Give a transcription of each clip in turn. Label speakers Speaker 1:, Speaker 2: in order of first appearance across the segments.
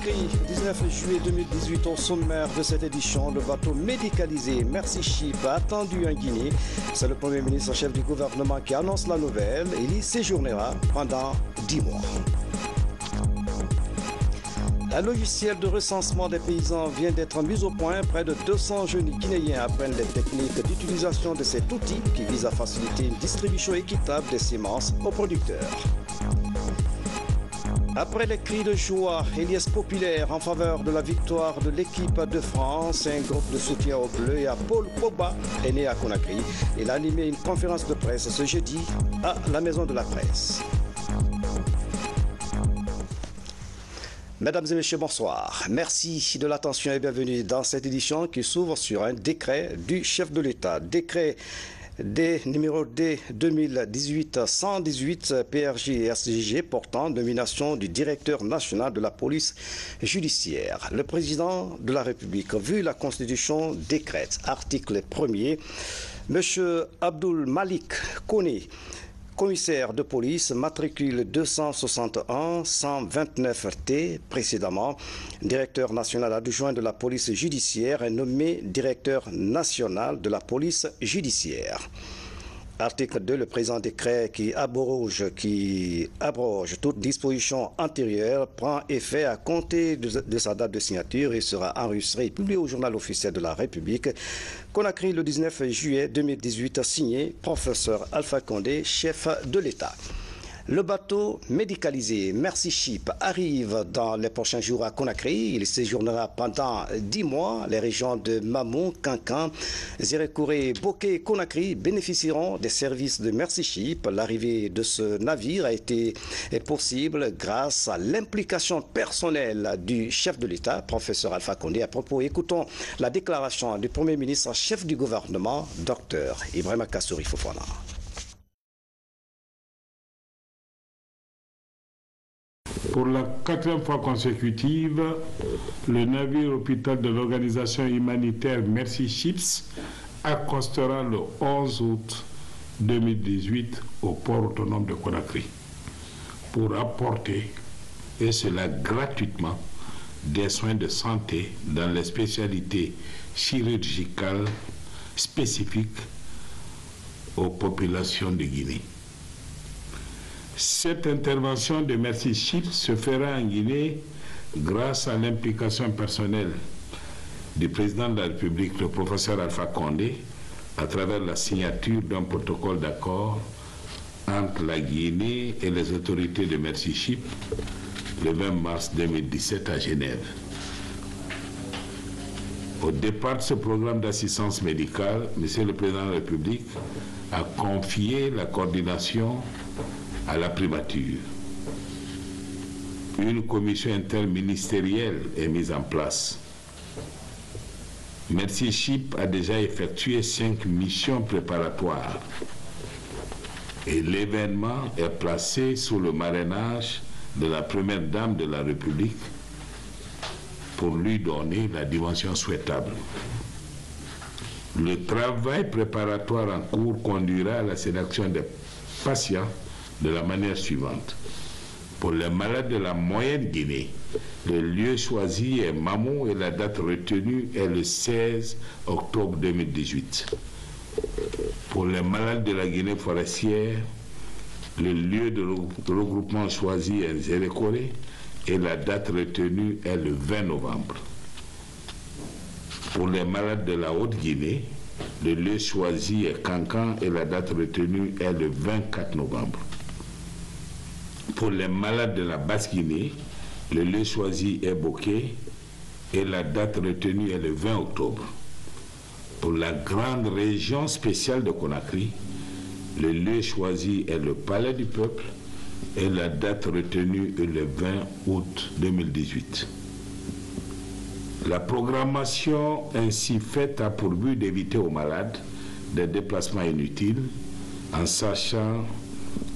Speaker 1: Conakry, 19 juillet 2018, au sommaire de cette édition, le bateau médicalisé Merci Ship attendu en Guinée. C'est le Premier ministre chef du gouvernement qui annonce la nouvelle. Il y séjournera pendant 10 mois. Un logiciel de recensement des paysans vient d'être mis au point. Près de 200 jeunes Guinéens apprennent les techniques d'utilisation de cet outil qui vise à faciliter une distribution équitable des semences aux producteurs. Après les cris de joie et liesse populaire en faveur de la victoire de l'équipe de France, un groupe de soutien aux Bleus et à Paul Pogba est né à Conakry. Il a animé une conférence de presse ce jeudi à la Maison de la Presse. Mesdames et messieurs, bonsoir. Merci de l'attention et bienvenue dans cette édition qui s'ouvre sur un décret du chef de l'État. Décret numéro D 2018-118 PRJ et SJG portant nomination du directeur national de la police judiciaire. Le président de la République, vu la Constitution, décrète, article 1er, M. Abdul Malik Koné, commissaire de police, matricule 261-129T, précédemment directeur national adjoint de la police judiciaire, est nommé directeur national de la police judiciaire. Article 2, le présent décret qui abroge toute disposition antérieure prend effet à compter de sa date de signature et sera enregistré et publié au journal officiel de la République. Conakry, le 19 juillet 2018, signé professeur Alpha Condé, chef de l'État. Le bateau médicalisé Merci Ship arrive dans les prochains jours à Conakry. Il séjournera pendant 10 mois. Les régions de Mamou, Kankan, Zérekouré, Boké et Conakry bénéficieront des services de Merci Ship. L'arrivée de ce navire est possible grâce à l'implication personnelle du chef de l'État, professeur Alpha Condé. À propos, écoutons la déclaration du Premier ministre, chef du gouvernement, Dr Ibrahima Kassouri Fofana.
Speaker 2: Pour la 4e fois consécutive, le navire hôpital de l'organisation humanitaire Merci Ships accostera le 11 août 2018 au port autonome de Conakry pour apporter, et cela gratuitement, des soins de santé dans les spécialités chirurgicales spécifiques aux populations de Guinée. Cette intervention de Merci Ship se fera en Guinée grâce à l'implication personnelle du président de la République, le professeur Alpha Condé, à travers la signature d'un protocole d'accord entre la Guinée et les autorités de Merci Ship le 20 mars 2017 à Genève. Au départ de ce programme d'assistance médicale, M. le président de la République a confié la coordination à la primature. Une commission interministérielle est mise en place. Merci Ship a déjà effectué 5 missions préparatoires et l'événement est placé sous le marrainage de la première dame de la République pour lui donner la dimension souhaitable. Le travail préparatoire en cours conduira à la sélection des patients de la manière suivante. Pour les malades de la moyenne Guinée, le lieu choisi est Mamou et la date retenue est le 16 octobre 2018. Pour les malades de la Guinée forestière, le lieu de regroupement choisi est Zérekouré et la date retenue est le 20 novembre. Pour les malades de la Haute-Guinée, le lieu choisi est Kankan et la date retenue est le 24 novembre. Pour les malades de la Basse-Guinée, le lieu choisi est Boké et la date retenue est le 20 octobre. Pour la grande région spéciale de Conakry, le lieu choisi est le Palais du Peuple et la date retenue est le 20 août 2018. La programmation ainsi faite a pour but d'éviter aux malades des déplacements inutiles en sachant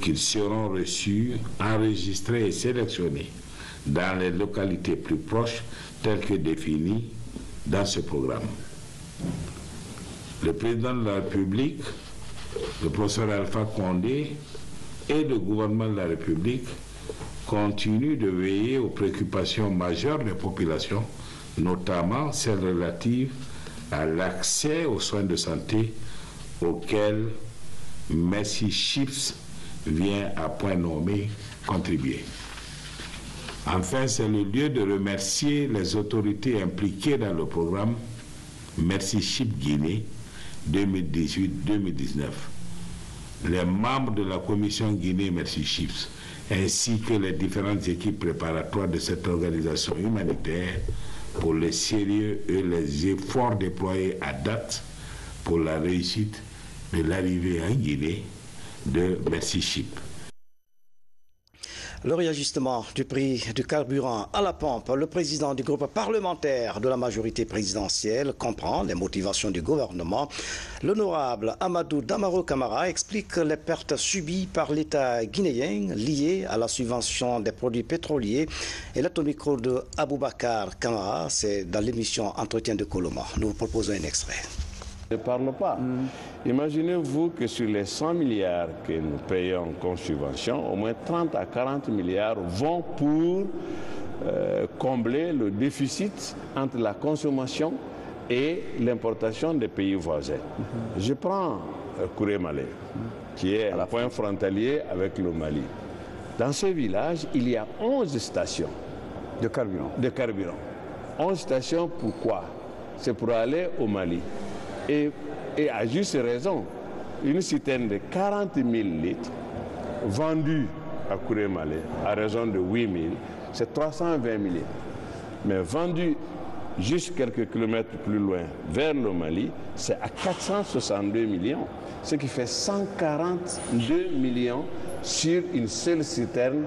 Speaker 2: qu'ils seront reçus, enregistrés et sélectionnés dans les localités plus proches telles que définies dans ce programme. Le président de la République, le professeur Alpha Condé et le gouvernement de la République continue de veiller aux préoccupations majeures des populations, notamment celles relatives à l'accès aux soins de santé auxquels Merci Chips vient à point nommé contribuer. Enfin, c'est le lieu de remercier les autorités impliquées dans le programme Merci Chips Guinée 2018-2019, les membres de la commission Guinée Merci Chips, ainsi que les différentes équipes préparatoires de cette organisation humanitaire pour le sérieux et les efforts déployés à date pour la réussite de l'arrivée en Guinée de Merci Chips.
Speaker 1: Le réajustement du prix du carburant à la pompe, le président du groupe parlementaire de la majorité présidentielle comprend les motivations du gouvernement. L'honorable Amadou Damaro Camara explique les pertes subies par l'État guinéen liées à la subvention des produits pétroliers. Et là, au micro de Aboubacar Camara, c'est dans l'émission Entretien de Coloma. Nous vous proposons un extrait.
Speaker 3: Ne parle pas. Imaginez-vous que sur les 100 milliards que nous payons comme subvention, au moins 30 à 40 milliards vont pour combler le déficit entre la consommation et l'importation des pays voisins. Je prends Kourémalé, qui est un point frontalier avec le Mali. Dans ce village, il y a 11 stations
Speaker 4: de carburant.
Speaker 3: 11 stations, pourquoi? C'est pour aller au Mali. Et à juste raison, une citerne de 40 000 litres vendue à Kourémalé à raison de 8 000, c'est 320 000 litres. Mais vendue juste quelques kilomètres plus loin vers le Mali, c'est à 462 millions, ce qui fait 142 millions sur une seule citerne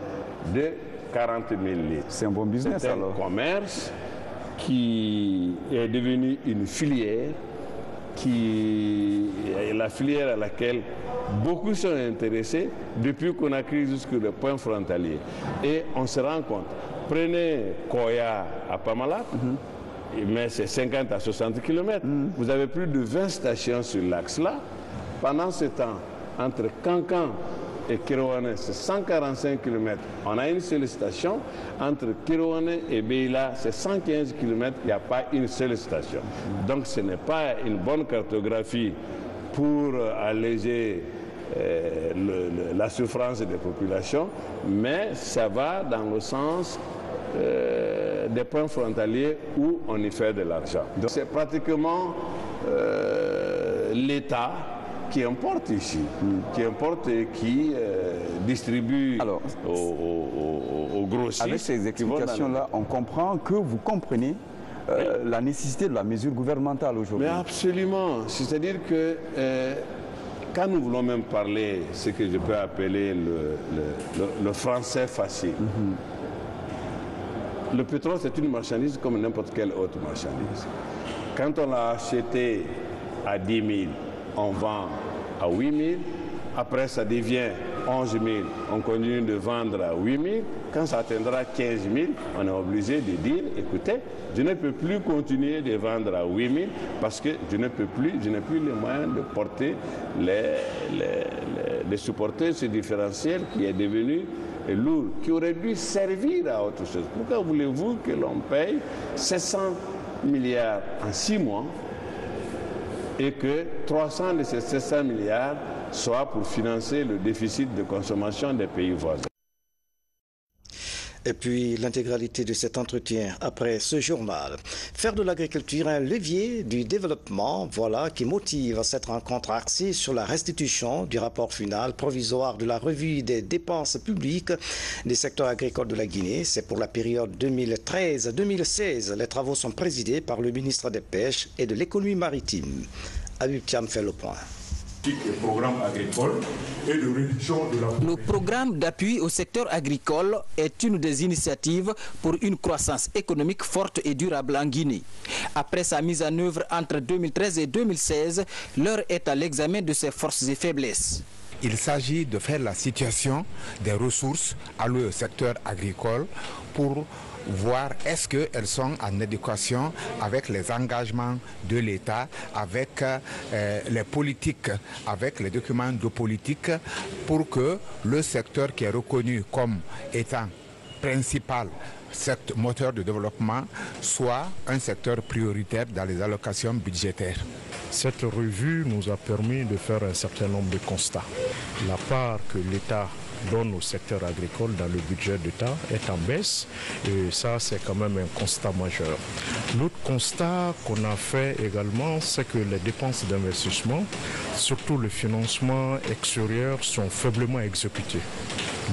Speaker 3: de 40 000 litres.
Speaker 4: C'est un bon business alors.
Speaker 3: C'est un commerce qui est devenu une filière qui est la filière à laquelle beaucoup sont intéressés depuis qu'on a créé jusqu'au point frontalier. Et on se rend compte, prenez Koya à Pamala, mais c'est 50 à 60 km. Vous avez plus de 20 stations sur l'axe-là. Pendant ce temps, entre Kankan et Kiroane, c'est 145 km. On a une seule station. Entre Kiroane et Beila, c'est 115 km. Il n'y a pas une seule station. Donc ce n'est pas une bonne cartographie pour alléger la souffrance des populations, mais ça va dans le sens des points frontaliers où on y fait de l'argent. C'est pratiquement l'État qui importe ici, qui importe et qui distribue aux grossistes.
Speaker 4: Avec ces explications-là, on comprend que vous comprenez la nécessité de la mesure gouvernementale aujourd'hui.
Speaker 3: Mais absolument. C'est-à-dire que quand nous voulons même parler ce que je peux appeler le français facile, le pétrole c'est une marchandise comme n'importe quelle autre marchandise. Quand on l'a acheté à 10 000, on vend à 8 000, après ça devient 11 000, on continue de vendre à 8 000, quand ça atteindra 15 000, on est obligé de dire, écoutez, je ne peux plus continuer de vendre à 8 000 parce que je n'ai plus les moyens de porter, de supporter ce différentiel qui est devenu lourd, qui aurait dû servir à autre chose. Pourquoi voulez-vous que l'on paye 700 milliards en 6 mois et que 300 de ces 700 milliards soient pour financer le déficit de consommation des pays voisins?
Speaker 1: Et puis l'intégralité de cet entretien après ce journal. Faire de l'agriculture un levier du développement, voilà qui motive cette rencontre axée sur la restitution du rapport final provisoire de la revue des dépenses publiques des secteurs agricoles de la Guinée. C'est pour la période 2013-2016. Les travaux sont présidés par le ministre des Pêches et de l'Économie maritime. Habib Thiam fait le point.
Speaker 5: Le programme d'appui au secteur agricole est une des initiatives pour une croissance économique forte et durable en Guinée. Après sa mise en œuvre entre 2013 et 2016, l'heure est à l'examen de ses forces et faiblesses.
Speaker 6: Il s'agit de faire la situation des ressources allouées au secteur agricole pour voir est-ce qu'elles sont en adéquation avec les engagements de l'État, avec les politiques, avec les documents de politique, pour que le secteur qui est reconnu comme étant principal moteur de développement soit un secteur prioritaire dans les allocations budgétaires.
Speaker 7: Cette revue nous a permis de faire un certain nombre de constats. La part que l'État donne au secteur agricole dans le budget d'État est en baisse et ça c'est quand même un constat majeur. L'autre constat qu'on a fait également, c'est que les dépenses d'investissement, surtout le financement extérieur, sont faiblement exécutées.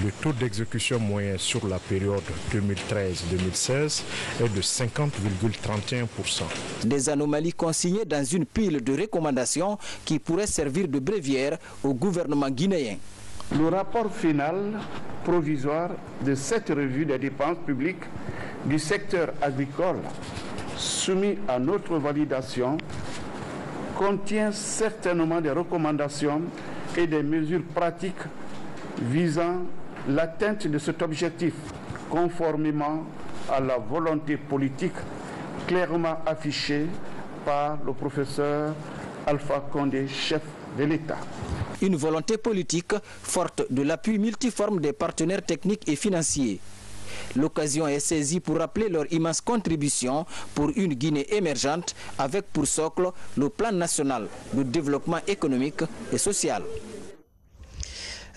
Speaker 7: Le taux d'exécution moyen sur la période 2013-2016 est de 50,31%.
Speaker 5: Des anomalies consignées dans une pile de recommandations qui pourraient servir de bréviaire au gouvernement guinéen.
Speaker 8: Le rapport final provisoire de cette revue des dépenses publiques du secteur agricole soumis à notre validation contient certainement des recommandations et des mesures pratiques visant l'atteinte de cet objectif conformément à la volonté politique clairement affichée par le professeur Alpha Condé, chef de l'État.
Speaker 5: Une volonté politique forte de l'appui multiforme des partenaires techniques et financiers. L'occasion est saisie pour rappeler leur immense contribution pour une Guinée émergente avec pour socle le plan national de développement économique et social.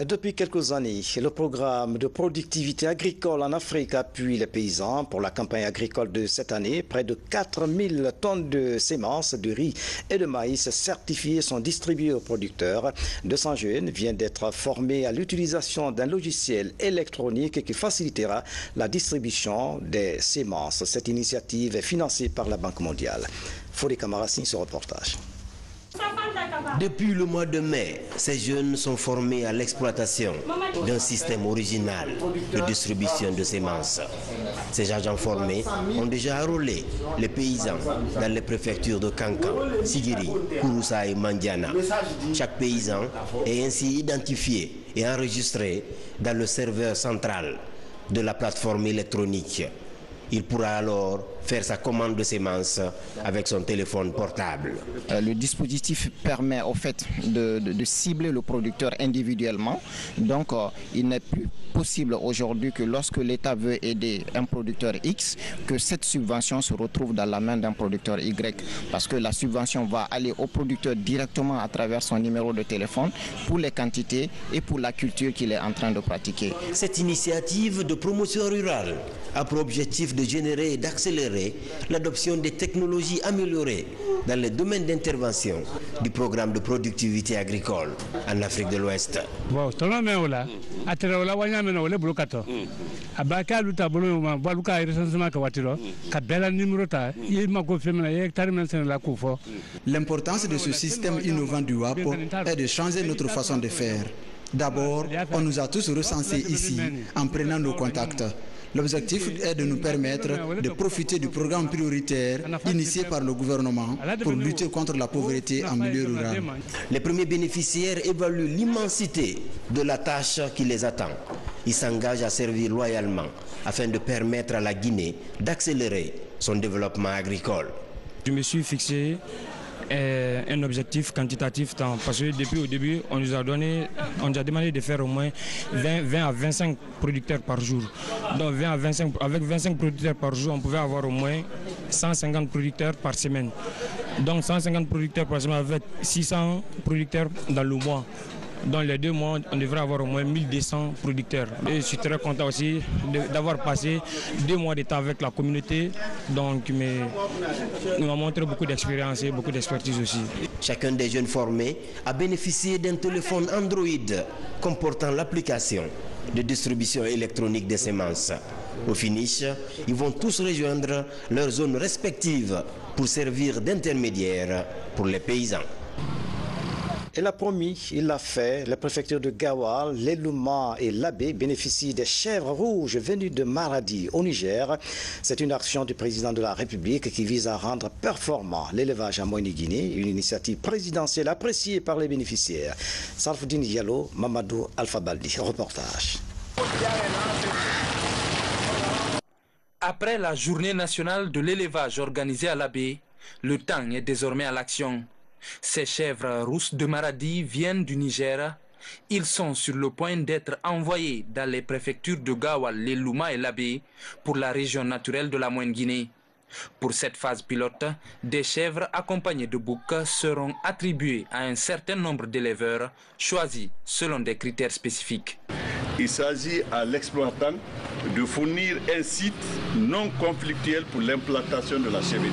Speaker 1: Depuis quelques années, le programme de productivité agricole en Afrique appuie les paysans. Pour la campagne agricole de cette année, près de 4000 tonnes de semences de riz et de maïs certifiées sont distribuées aux producteurs. 200 jeunes viennent d'être formés à l'utilisation d'un logiciel électronique qui facilitera la distribution des semences. Cette initiative est financée par la Banque mondiale. Fodé Camara signe ce reportage.
Speaker 9: Depuis le mois de mai, ces jeunes sont formés à l'exploitation d'un système original de distribution de semences. Ces agents formés ont déjà enrôlé les paysans dans les préfectures de Kankan, Sigiri, Kouroussa et Mandiana. Chaque paysan est ainsi identifié et enregistré dans le serveur central de la plateforme électronique. Il pourra alors faire sa commande de semences avec son téléphone portable.
Speaker 10: Le dispositif permet au fait de cibler le producteur individuellement. Donc il n'est plus possible aujourd'hui que lorsque l'État veut aider un producteur X, que cette subvention se retrouve dans la main d'un producteur Y. Parce que la subvention va aller au producteur directement à travers son numéro de téléphone pour les quantités et pour la culture qu'il est en train de pratiquer.
Speaker 9: Cette initiative de promotion rurale a pour objectif de générer et d'accélérer l'adoption des technologies améliorées dans les domaines d'intervention du programme de productivité agricole en Afrique de l'Ouest.
Speaker 11: L'importance de ce système innovant du WAP est de changer notre façon de faire. D'abord, on nous a tous recensés ici en prenant nos contacts. L'objectif est de nous permettre de profiter du programme prioritaire initié par le gouvernement pour lutter contre la pauvreté en milieu rural.
Speaker 9: Les premiers bénéficiaires évaluent l'immensité de la tâche qui les attend. Ils s'engagent à servir loyalement afin de permettre à la Guinée d'accélérer son développement agricole.
Speaker 12: Je me suis fixé un objectif quantitatif parce que depuis au début on nous a demandé de faire au moins 20 à 25 producteurs par jour. Donc avec 25 producteurs par jour, on pouvait avoir au moins 150 producteurs par semaine. Donc 150 producteurs par semaine avec 600 producteurs dans le mois. Dans les 2 mois, on devrait avoir au moins 1200 producteurs. Et je suis très content aussi d'avoir passé 2 mois de temps avec la communauté. Donc, nous m'a montré beaucoup d'expérience et beaucoup d'expertise aussi.
Speaker 9: Chacun des jeunes formés a bénéficié d'un téléphone Android comportant l'application de distribution électronique des semences. Au finish, ils vont tous rejoindre leurs zones respectives pour servir d'intermédiaires pour les paysans.
Speaker 1: Il l'a promis, il l'a fait. Les préfectures de Gawal, l'Elouma et l'Abbé bénéficient des chèvres rouges venues de Maradi au Niger. C'est une action du président de la République qui vise à rendre performant l'élevage à Moyenne-Guinée, une initiative présidentielle appréciée par les bénéficiaires. Salfoudine Diallo, Mamadou Alpha Baldi, reportage.
Speaker 13: Après la journée nationale de l'élevage organisée à l'Abbé, le temps est désormais à l'action. Ces chèvres rousses de Maradi viennent du Niger Ils sont sur le point d'être envoyés dans les préfectures de Gaoual, Lelouma et Labé pour la région naturelle de la Moyenne-Guinée. Pour cette phase pilote, des chèvres accompagnées de boucs seront attribuées à un certain nombre d'éleveurs choisis selon des critères spécifiques.
Speaker 14: Il s'agit à l'exploitant de fournir un site non conflictuel pour l'implantation de la chèvrerie,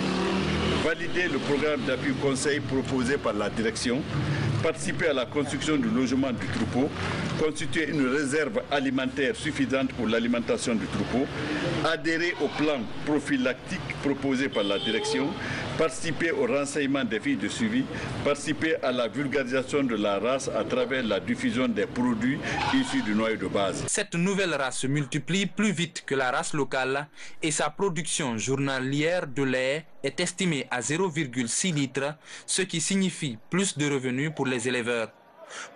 Speaker 14: valider le programme d'appui conseil proposé par la direction, participer à la construction du logement du troupeau, constituer une réserve alimentaire suffisante pour l'alimentation du troupeau, adhérer au plan prophylactique proposé par la direction, participer au renseignement des fiches de suivi, participer à la vulgarisation de la race à travers la diffusion des produits issus du noyau de base.
Speaker 13: Cette nouvelle race se multiplie plus vite que la race locale et sa production journalière de lait est estimée à 0,6 litres, ce qui signifie plus de revenus pour les éleveurs.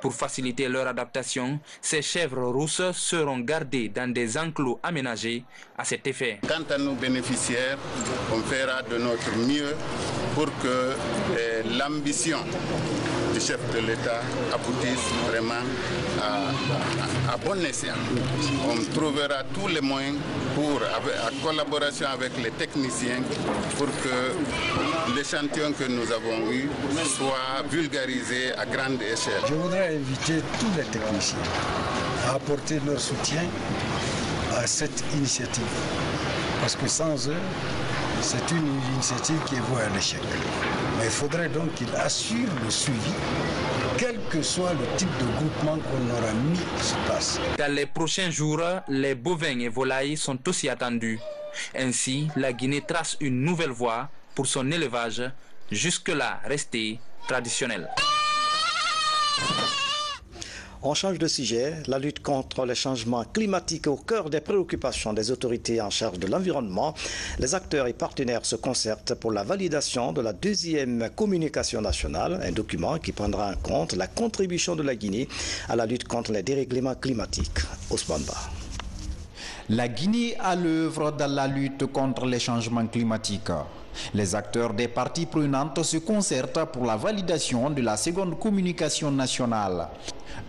Speaker 13: Pour faciliter leur adaptation, ces chèvres rousses seront gardées dans des enclos aménagés à cet effet.
Speaker 15: Quant à nos bénéficiaires, on fera de notre mieux pour que l'ambition du chef de l'État aboutisse vraiment à bon escient. On trouvera tous les moyens en collaboration avec les techniciens, pour que l'échantillon que nous avons eu soit vulgarisé à grande échelle.
Speaker 16: Je voudrais inviter tous les techniciens à apporter leur soutien à cette initiative. Parce que sans eux, c'est une initiative qui est vouée à l'échec. Mais il faudrait donc qu'ils assurent le suivi, quel que soit le type de groupement qu'on aura mis sur place.
Speaker 13: Dans les prochains jours, les bovins et volailles sont aussi attendus. Ainsi, la Guinée trace une nouvelle voie pour son élevage, jusque-là resté traditionnel.
Speaker 1: On change de sujet. La lutte contre les changements climatiques est au cœur des préoccupations des autorités en charge de l'environnement. Les acteurs et partenaires se concertent pour la validation de la deuxième communication nationale, un document qui prendra en compte la contribution de la Guinée à la lutte contre les dérèglements climatiques. Ousmane Ba.
Speaker 5: La Guinée à l'œuvre dans la lutte contre les changements climatiques. Les acteurs des parties prenantes se concertent pour la validation de la seconde communication nationale.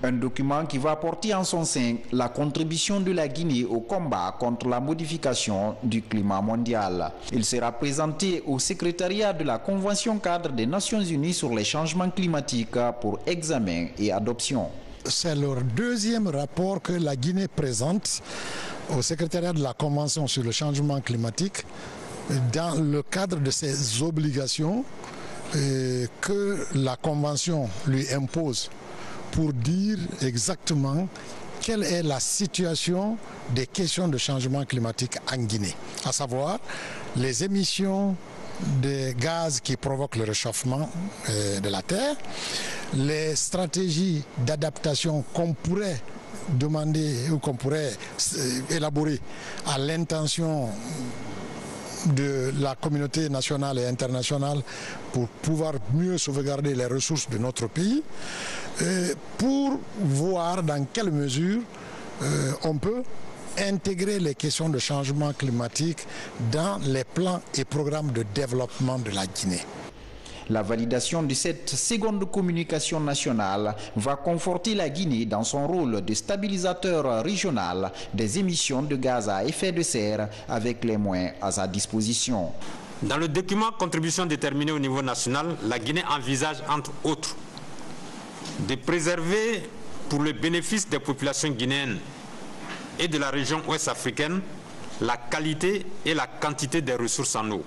Speaker 5: Un document qui va porter en son sein la contribution de la Guinée au combat contre la modification du climat mondial. Il sera présenté au secrétariat de la Convention cadre des Nations Unies sur les changements climatiques pour examen et adoption.
Speaker 17: C'est leur deuxième rapport que la Guinée présente au secrétariat de la Convention sur le changement climatique dans le cadre de ses obligations que la Convention lui impose pour dire exactement quelle est la situation des questions de changement climatique en Guinée, à savoir les émissions de gaz qui provoquent le réchauffement de la Terre, les stratégies d'adaptation qu'on pourrait demander ou qu'on pourrait élaborer à l'intention de la communauté nationale et internationale pour pouvoir mieux sauvegarder les ressources de notre pays, pour voir dans quelle mesure on peut intégrer les questions de changement climatique dans les plans et programmes de développement de la Guinée.
Speaker 5: La validation de cette seconde communication nationale va conforter la Guinée dans son rôle de stabilisateur régional des émissions de gaz à effet de serre avec les moyens à sa disposition.
Speaker 18: Dans le document contribution déterminée au niveau national, la Guinée envisage entre autres de préserver pour le bénéfice des populations guinéennes et de la région ouest africaine la qualité et la quantité des ressources en eau,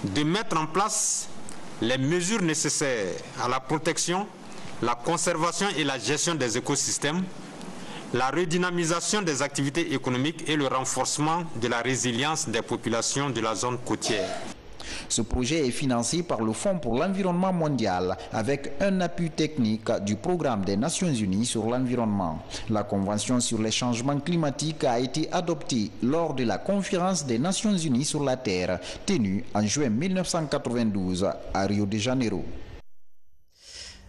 Speaker 18: de mettre en place les mesures nécessaires à la protection, la conservation et la gestion des écosystèmes, la redynamisation des activités économiques et le renforcement de la résilience des populations de la zone côtière.
Speaker 5: Ce projet est financé par le Fonds pour l'environnement mondial avec un appui technique du Programme des Nations Unies sur l'environnement. La Convention sur les changements climatiques a été adoptée lors de la Conférence des Nations Unies sur la Terre tenue en juin 1992 à Rio de Janeiro.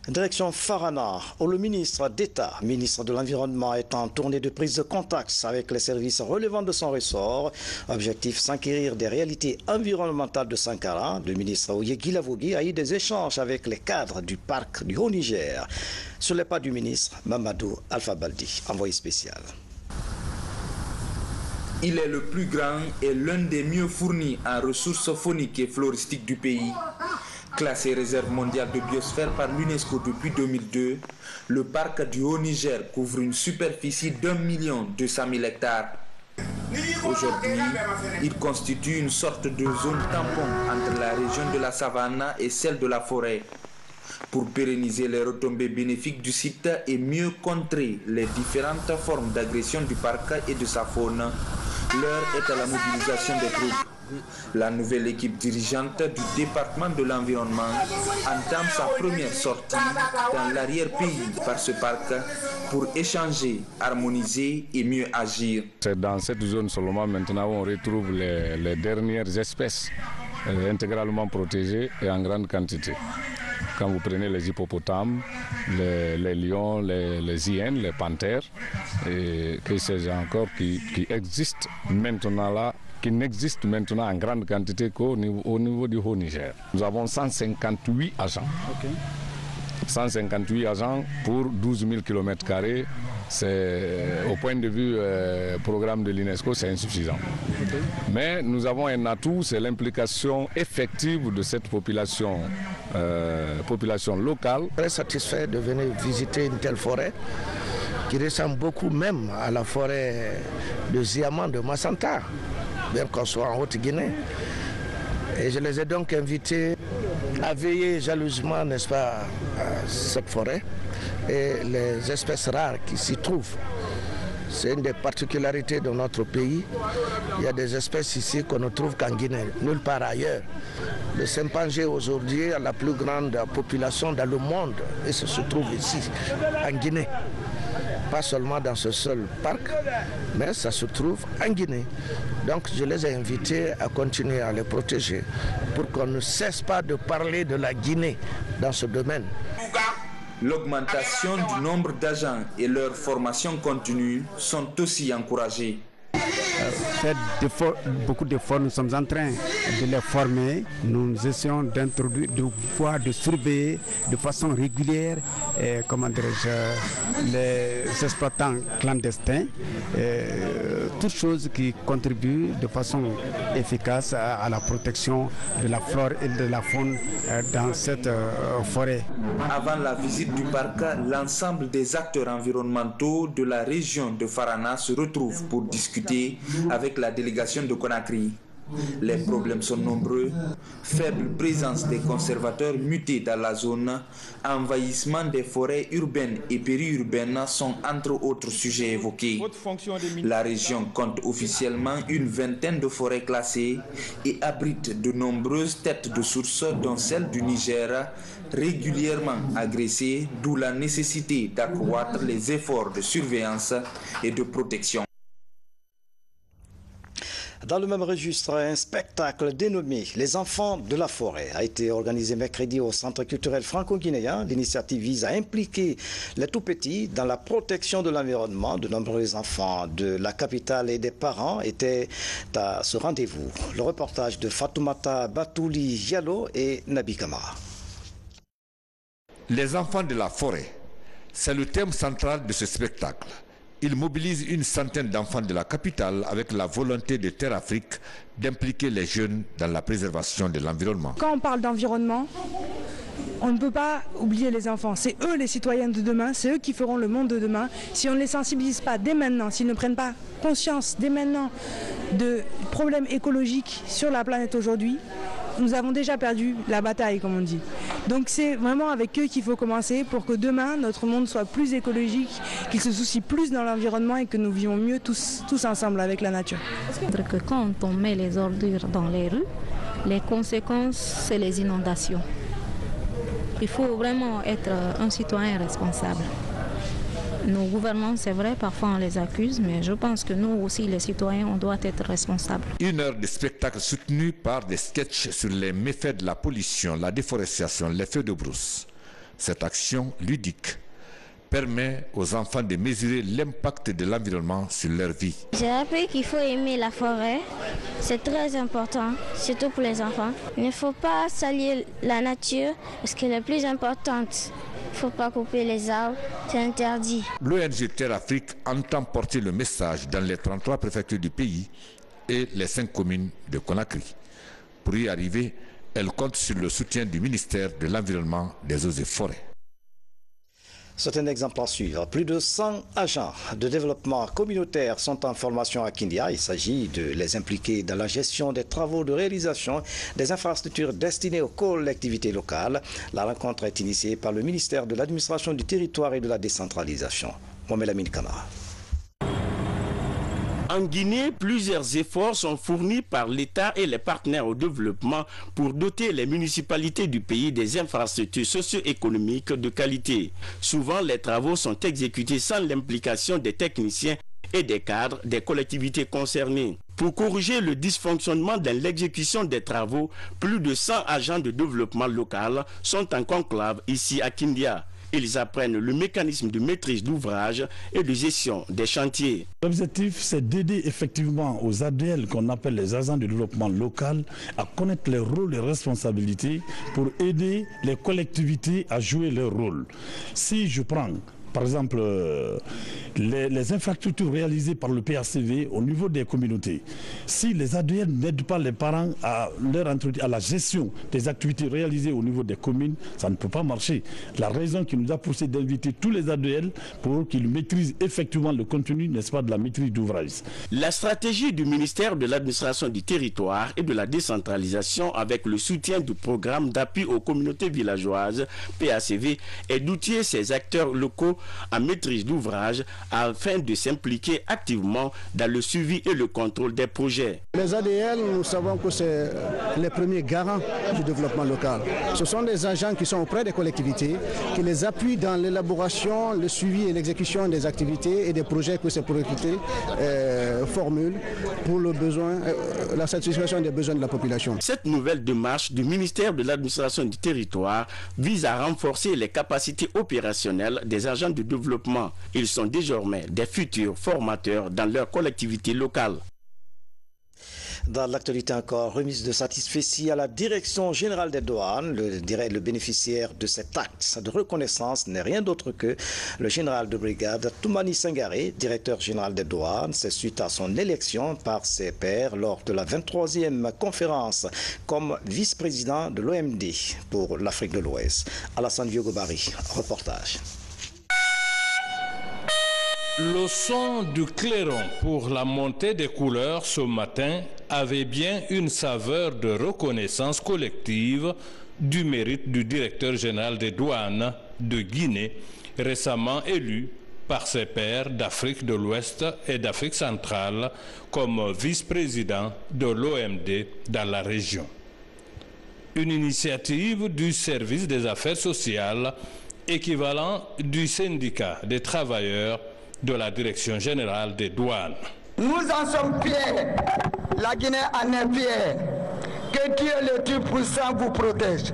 Speaker 1: Direction Farana, où le ministre d'État, ministre de l'Environnement, est en tournée de prise de contact avec les services relevant de son ressort. Objectif, s'enquérir des réalités environnementales de Sankara. Le ministre Oye Guilavogui a eu des échanges avec les cadres du parc du Haut-Niger. Sur les pas du ministre, Mamadou Alpha Baldi, envoyé spécial.
Speaker 13: Il est le plus grand et l'un des mieux fournis en ressources fauniques et floristiques du pays. Classé réserve mondiale de biosphère par l'UNESCO depuis 2002, le parc du Haut-Niger couvre une superficie d'1 200 000 hectares. Aujourd'hui, il constitue une sorte de zone tampon entre la région de la savane et celle de la forêt. Pour pérenniser les retombées bénéfiques du site et mieux contrer les différentes formes d'agression du parc et de sa faune, l'heure est à la mobilisation des troupes. La nouvelle équipe dirigeante du département de l'environnement entame sa première sortie dans l'arrière-pays par ce parc pour échanger, harmoniser et mieux agir.
Speaker 3: C'est dans cette zone seulement maintenant où on retrouve les dernières espèces intégralement protégées et en grande quantité. Quand vous prenez les hippopotames, les lions, les hyènes, les panthères, et que c'est encore qui existent maintenant là, qui n'existe maintenant en grande quantité qu'au niveau du Haut-Niger. Nous avons 158 agents. 158 agents pour 12 000 km². Au point de vue programme de l'UNESCO, c'est insuffisant. Mais nous avons un atout, c'est l'implication effective de cette population locale.
Speaker 19: Très satisfait de venir visiter une telle forêt qui ressemble beaucoup même à la forêt de Ziaman de Massanta, bien qu'on soit en Haute-Guinée. Et je les ai donc invités à veiller jalousement, n'est-ce pas, à cette forêt et les espèces rares qui s'y trouvent. C'est une des particularités de notre pays. Il y a des espèces ici qu'on ne trouve qu'en Guinée, nulle part ailleurs. Le chimpanzé aujourd'hui a la plus grande population dans le monde et ça se trouve ici, en Guinée. Pas seulement dans ce seul parc, mais ça se trouve en Guinée. Donc je les ai invités à continuer à les protéger pour qu'on ne cesse pas de parler de la Guinée dans ce domaine.
Speaker 13: L'augmentation du nombre d'agents et leur formation continue sont aussi encouragées.
Speaker 20: Fait beaucoup d'efforts, nous sommes en train de les former. Nous essayons d'introduire, de surveiller de façon régulière les exploitants clandestins, toutes choses qui contribuent de façon efficace à la protection de la flore et de la faune dans cette forêt.
Speaker 13: Avant la visite du parc, l'ensemble des acteurs environnementaux de la région de Farana se retrouvent pour discuter avec la délégation de Conakry. Les problèmes sont nombreux, faible présence des conservateurs mutés dans la zone, envahissement des forêts urbaines et périurbaines sont entre autres sujets évoqués. La région compte officiellement une vingtaine de forêts classées et abrite de nombreuses têtes de sources, dont celle du Niger, régulièrement agressées, d'où la nécessité d'accroître les efforts de surveillance et de protection.
Speaker 1: Dans le même registre, un spectacle dénommé « Les enfants de la forêt » a été organisé mercredi au Centre culturel franco-guinéen. L'initiative vise à impliquer les tout-petits dans la protection de l'environnement. De nombreux enfants de la capitale et des parents étaient à ce rendez-vous. Le reportage de Fatoumata Batouli Diallo et Nabi Kamara.
Speaker 21: Les enfants de la forêt, c'est le thème central de ce spectacle. Il mobilise une centaine d'enfants de la capitale avec la volonté de Terre Afrique d'impliquer les jeunes dans la préservation de l'environnement.
Speaker 22: Quand on parle d'environnement, on ne peut pas oublier les enfants. C'est eux les citoyens de demain, c'est eux qui feront le monde de demain. Si on ne les sensibilise pas dès maintenant, s'ils ne prennent pas conscience dès maintenant de problèmes écologiques sur la planète aujourd'hui, nous avons déjà perdu la bataille, comme on dit. Donc c'est vraiment avec eux qu'il faut commencer pour que demain, notre monde soit plus écologique, qu'ils se soucient plus dans l'environnement et que nous vivions mieux tous ensemble avec la nature.
Speaker 23: Que quand on met les ordures dans les rues, les conséquences, c'est les inondations. Il faut vraiment être un citoyen responsable. Nos gouvernants, c'est vrai, parfois on les accuse, mais je pense que nous aussi, les citoyens, on doit être responsables.
Speaker 21: Une heure de spectacle soutenu par des sketchs sur les méfaits de la pollution, la déforestation, les feux de brousse. Cette action ludique permet aux enfants de mesurer l'impact de l'environnement sur leur vie.
Speaker 2: J'ai appris qu'il faut aimer la forêt, c'est très important, surtout pour les enfants. Il ne faut pas salir la nature parce qu'elle est plus importante. Il ne faut pas couper les arbres, c'est interdit.
Speaker 21: L'ONG Terre Afrique entend porter le message dans les 33 préfectures du pays et les 5 communes de Conakry. Pour y arriver, elle compte sur le soutien du ministère de l'Environnement, des Eaux et Forêts.
Speaker 1: C'est un exemple à suivre. Plus de 100 agents de développement communautaire sont en formation à Kindia. Il s'agit de les impliquer dans la gestion des travaux de réalisation des infrastructures destinées aux collectivités locales. La rencontre est initiée par le ministère de l'Administration du Territoire et de la Décentralisation. Mohamed Lamine Kamara.
Speaker 4: En Guinée, plusieurs efforts sont fournis par l'État et les partenaires au développement pour doter les municipalités du pays des infrastructures socio-économiques de qualité. Souvent, les travaux sont exécutés sans l'implication des techniciens et des cadres des collectivités concernées. Pour corriger le dysfonctionnement dans l'exécution des travaux, plus de 100 agents de développement local sont en conclave ici à Kindia. Ils apprennent le mécanisme de maîtrise d'ouvrage et de gestion des chantiers.
Speaker 6: L'objectif, c'est d'aider effectivement aux ADL qu'on appelle les agents de développement local à connaître les rôles et responsabilités pour aider les collectivités à jouer leur rôle. Si je prends par exemple, les infrastructures réalisées par le PACV au niveau des communautés. Si les ADL n'aident pas les parents à la gestion des activités réalisées au niveau des communes, ça ne peut pas marcher. La raison qui nous a poussé d'inviter tous les ADL pour qu'ils maîtrisent effectivement le contenu, n'est-ce pas, de la maîtrise d'ouvrage.
Speaker 4: La stratégie du ministère de l'Administration du Territoire et de la Décentralisation avec le soutien du programme d'appui aux communautés villageoises, PACV, est d'outiller ces acteurs locaux en maîtrise d'ouvrage afin de s'impliquer activement dans le suivi et le contrôle des projets.
Speaker 24: Les ADL, nous savons que c'est les premiers garants du développement local. Ce sont des agents qui sont auprès des collectivités, qui les appuient dans l'élaboration, le suivi et l'exécution des activités et des projets que ces collectivités formulent pour le besoin, la satisfaction des besoins de la population.
Speaker 4: Cette nouvelle démarche du ministère de l'Administration du Territoire vise à renforcer les capacités opérationnelles des agents de développement. Ils sont désormais des futurs formateurs dans leur collectivité locale.
Speaker 1: Dans l'actualité encore, remise de satisfecit à la Direction générale des douanes. Le bénéficiaire de cet acte de reconnaissance n'est rien d'autre que le général de brigade Toumani Sangaré, directeur général des douanes. C'est suite à son élection par ses pairs lors de la 23e conférence comme vice-président de l'OMD pour l'Afrique de l'Ouest. Alassane Viogobari, reportage.
Speaker 25: Le son du clairon pour la montée des couleurs ce matin avait bien une saveur de reconnaissance collective du mérite du directeur général des douanes de Guinée, récemment élu par ses pairs d'Afrique de l'Ouest et d'Afrique centrale comme vice-président de l'OMD dans la région. Une initiative du service des affaires sociales équivalent du syndicat des travailleurs de la Direction générale des douanes.
Speaker 26: Nous en sommes fiers, la Guinée en est fière. Que Dieu le Tout-Puissant vous protège.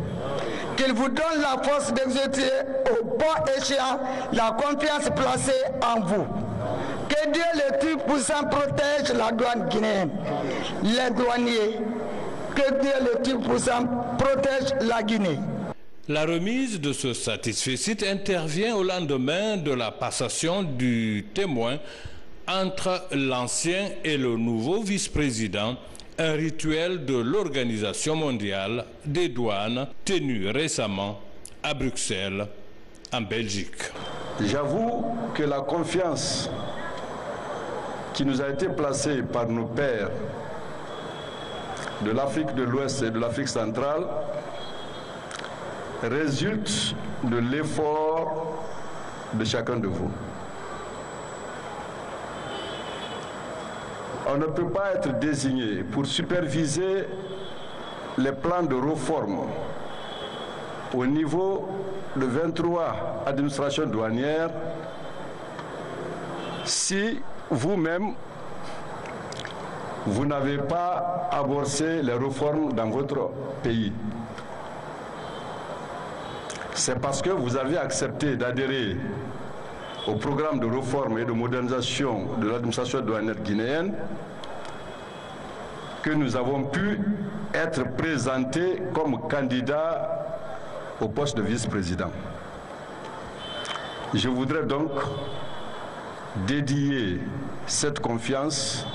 Speaker 26: Qu'il vous donne la force d'exercer au bon échéant la confiance placée en vous. Que Dieu le Tout-Puissant protège la douane guinéenne, les douaniers. Que Dieu le Tout-Puissant protège la Guinée.
Speaker 25: La remise de ce satisfecit intervient au lendemain de la passation du témoin entre l'ancien et le nouveau vice-président, un rituel de l'Organisation mondiale des douanes tenu récemment à Bruxelles, en Belgique.
Speaker 27: J'avoue que la confiance qui nous a été placée par nos pairs de l'Afrique de l'Ouest et de l'Afrique centrale résulte de l'effort de chacun de vous. On ne peut pas être désigné pour superviser les plans de réforme au niveau de 23 administrations douanières si vous-même vous n'avez pas amorcé les réformes dans votre pays. c'est parce que vous avez accepté d'adhérer au programme de réforme et de modernisation de l'administration douanière guinéenne que nous avons pu être présentés comme candidats au poste de vice-président. Je voudrais donc dédier cette confiance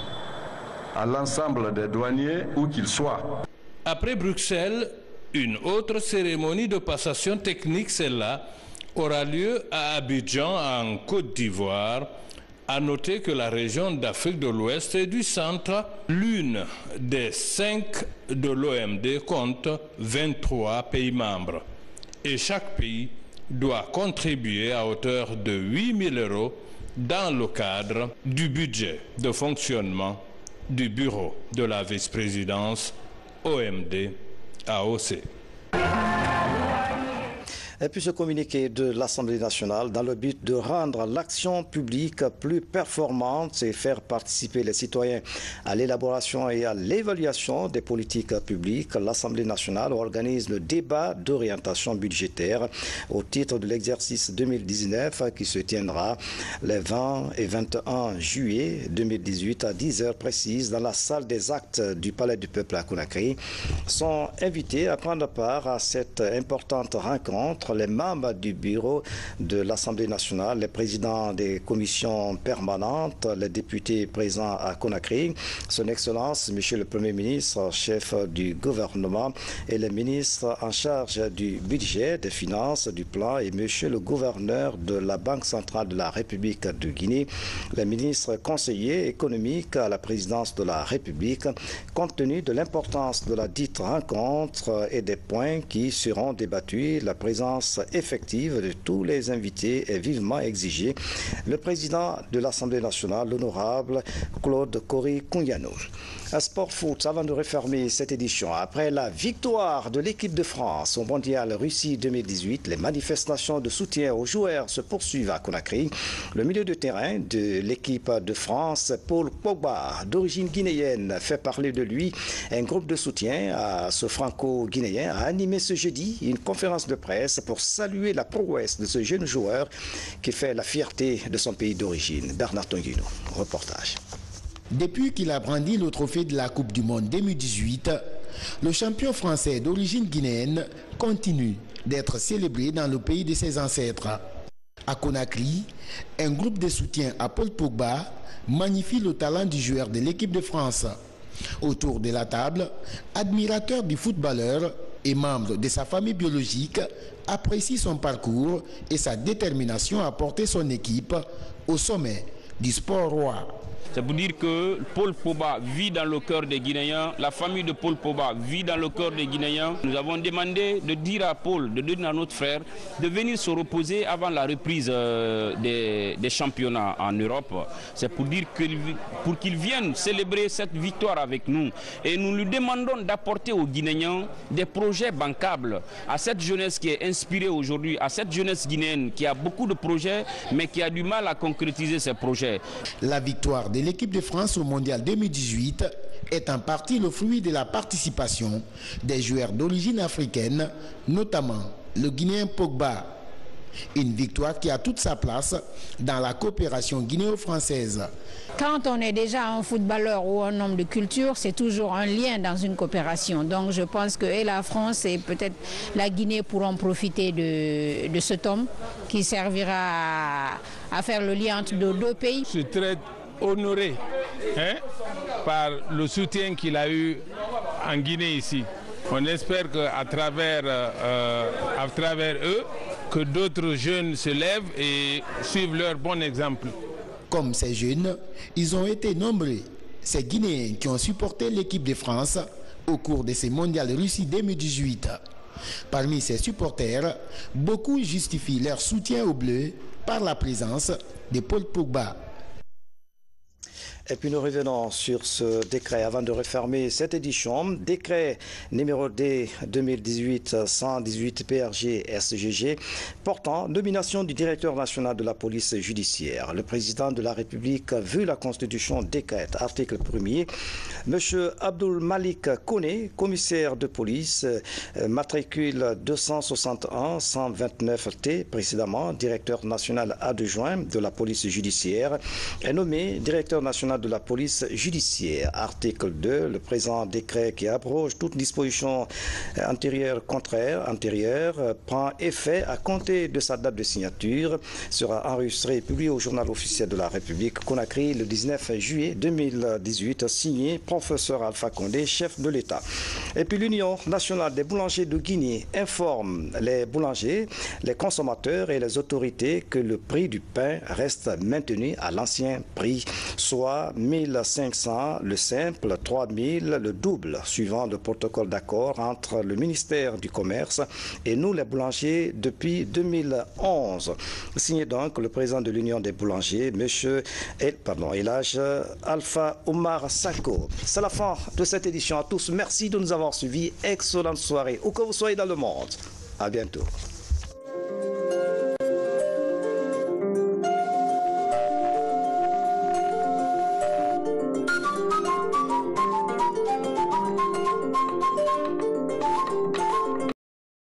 Speaker 27: à l'ensemble des douaniers, où qu'ils soient.
Speaker 25: Après Bruxelles, une autre cérémonie de passation technique, celle-là, aura lieu à Abidjan, en Côte d'Ivoire. À noter que la région d'Afrique de l'Ouest et du Centre, l'une des 5 de l'OMD, compte 23 pays membres. Et chaque pays doit contribuer à hauteur de 8 000 € dans le cadre du budget de fonctionnement du bureau de la vice-présidence OMD AOC.
Speaker 1: Et puis ce communiqué de l'Assemblée nationale dans le but de rendre l'action publique plus performante et faire participer les citoyens à l'élaboration et à l'évaluation des politiques publiques. L'Assemblée nationale organise le débat d'orientation budgétaire au titre de l'exercice 2019 qui se tiendra les 20 et 21 juillet 2018 à 10 heures précises dans la salle des actes du Palais du Peuple à Conakry. Sont invités à prendre part à cette importante rencontre les membres du bureau de l'Assemblée nationale, les présidents des commissions permanentes, les députés présents à Conakry, son Excellence, Monsieur le Premier ministre, chef du gouvernement, et les ministres en charge du budget, des finances, du plan, et Monsieur le gouverneur de la Banque centrale de la République de Guinée, les ministres conseillers économiques à la présidence de la République, compte tenu de l'importance de la dite rencontre et des points qui seront débattus, la présence effective de tous les invités est vivement exigée. Le président de l'Assemblée nationale, l'honorable Claude Kory-Kouniano. Un sport foot, avant de refermer cette édition. Après la victoire de l'équipe de France au Mondial Russie 2018, les manifestations de soutien aux joueurs se poursuivent à Conakry. Le milieu de terrain de l'équipe de France, Paul Pogba, d'origine guinéenne, fait parler de lui. Un groupe de soutien à ce franco-guinéen a animé ce jeudi une conférence de presse pour saluer la prouesse de ce jeune joueur qui fait la fierté de son pays d'origine. Bernard Tonguino, reportage.
Speaker 7: Depuis qu'il a brandi le trophée de la Coupe du Monde 2018, le champion français d'origine guinéenne continue d'être célébré dans le pays de ses ancêtres. À Conakry, un groupe de soutien à Paul Pogba magnifie le talent du joueur de l'équipe de France. Autour de la table, admirateurs du footballeur et membres de sa famille biologique apprécient son parcours et sa détermination à porter son équipe au sommet du sport roi.
Speaker 8: C'est pour dire que Paul Pogba vit dans le cœur des Guinéens, la famille de Paul Pogba vit dans le cœur des Guinéens. Nous avons demandé de dire à Paul, de dire à notre frère, de venir se reposer avant la reprise des championnats en Europe. C'est pour dire pour qu'il vienne célébrer cette victoire avec nous. Et nous lui demandons d'apporter aux Guinéens des projets bancables, à cette jeunesse qui est inspirée aujourd'hui, à cette jeunesse guinéenne qui a beaucoup de projets, mais qui a du mal à concrétiser ces projets.
Speaker 7: La victoire de l'équipe de France au Mondial 2018 est en partie le fruit de la participation des joueurs d'origine africaine, notamment le Guinéen Pogba. Une victoire qui a toute sa place dans la coopération guinéo-française.
Speaker 9: Quand on est déjà un footballeur ou un homme de culture, c'est toujours un lien dans une coopération. Donc je pense que et la France et peut-être la Guinée pourront profiter de cet homme qui servira à faire le lien entre nos deux pays.
Speaker 25: Je suis très honoré par le soutien qu'il a eu en Guinée ici. On espère qu'à travers eux, que d'autres jeunes se lèvent et suivent leur bon exemple.
Speaker 7: Comme ces jeunes, ils ont été nombreux, ces Guinéens qui ont supporté l'équipe de France au cours de ces mondiales Russie 2018. Parmi ces supporters, beaucoup justifient leur soutien aux Bleus par la présence de Paul Pogba.
Speaker 1: Et puis nous revenons sur ce décret avant de refermer cette édition. Décret numéro D 2018-118 PRG SGG portant nomination du directeur national de la police judiciaire. Le président de la République, vu la Constitution, décrète, article 1er, M. Abdul Malik Kone, commissaire de police, matricule 261-129T, précédemment directeur national adjoint de la police judiciaire, est nommé directeur national de la police judiciaire. Article 2, le présent décret qui abroge toute disposition antérieure prend effet à compter de sa date de signature, sera enregistré et publié au journal officiel de la République Conakry le 19 juillet 2018, signé professeur Alpha Condé, chef de l'État. Et puis l'Union nationale des boulangers de Guinée informe les boulangers, les consommateurs et les autorités que le prix du pain reste maintenu à l'ancien prix, soit 1500 le simple, 3000 le double, suivant le protocole d'accord entre le ministère du Commerce et nous les boulangers depuis 2011. Signé donc le président de l'Union des boulangers, M. Elhadj Alpha Omar Sako. C'est la fin de cette édition à tous. Merci de nous avoir suivis. Excellente soirée, où que vous soyez dans le monde. À bientôt.